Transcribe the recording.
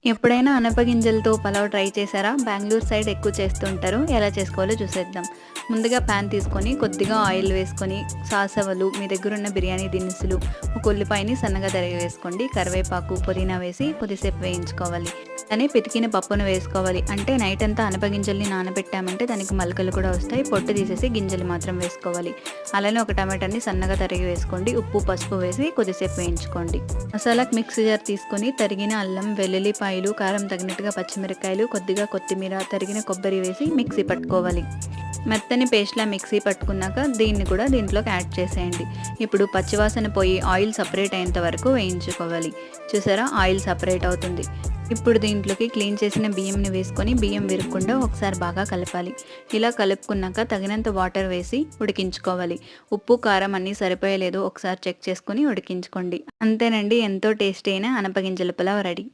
ఎప్పుడైనా అనపగింజలతో పలావ్ ట్రై చేశారా? బెంగుళూరు సైడ్ ఎక్కువ చేస్తుంటారు. ఎలా చేసుకోవాలో చూసేద్దాం. ముందుగా పాన్ తీసుకొని కొద్దిగా ఆయిల్ వేసుకొని, సాసవలు, మీ దగ్గరున్న బిర్యానీ దినుసులు, ఒక ఉల్లిపాయని సన్నగా తరిగి వేసుకోండి. కరివేపాకు, పుదీనా వేసి కొద్దిసేపు వేయించుకోవాలి. అలానే పితికిన పప్పును వేసుకోవాలి. అంటే నైట్ అంతా అనపగింజల్ని నానబెట్టామంటే దానికి మొలకలు కూడా వస్తాయి. పొట్టు తీసేసి గింజలు మాత్రం వేసుకోవాలి. అలానే ఒక టమాటాని సన్నగా తరిగి వేసుకోండి. ఉప్పు, పసుపు వేసి కొద్దిసేపు వేయించుకోండి. మసాలాకి మిక్సీ జార్ తీసుకొని తరిగిన అల్లం, వెల్లుల్లిపాయలు, కారం తగినట్టుగా పచ్చిమిరపకాయలు, కొద్దిగా కొత్తిమీర, తరిగిన కొబ్బరి వేసి మిక్సీ పట్టుకోవాలి. మెత్తని పేస్ట్లా మిక్సీ పట్టుకున్నాక దీన్ని కూడా దీంట్లోకి యాడ్ చేసేయండి. ఇప్పుడు పచ్చివాసన పోయి ఆయిల్ సపరేట్ అయ్యేంత వరకు వేయించుకోవాలి. చూసారా, ఆయిల్ సపరేట్ అవుతుంది. ఇప్పుడు దీంట్లోకి క్లీన్ చేసిన బియ్యంని వేసుకొని బియ్యం విరగకుండా ఒకసారి బాగా కలపాలి. ఇలా కలుపుకున్నాక తగినంత వాటర్ వేసి ఉడికించుకోవాలి. ఉప్పు, కారం అన్నీ సరిపోయలేదో ఒకసారి చెక్ చేసుకొని ఉడికించుకోండి. అంతేనండి, ఎంతో టేస్టీ అయిన అనపగింజల పులావ్ రెడీ.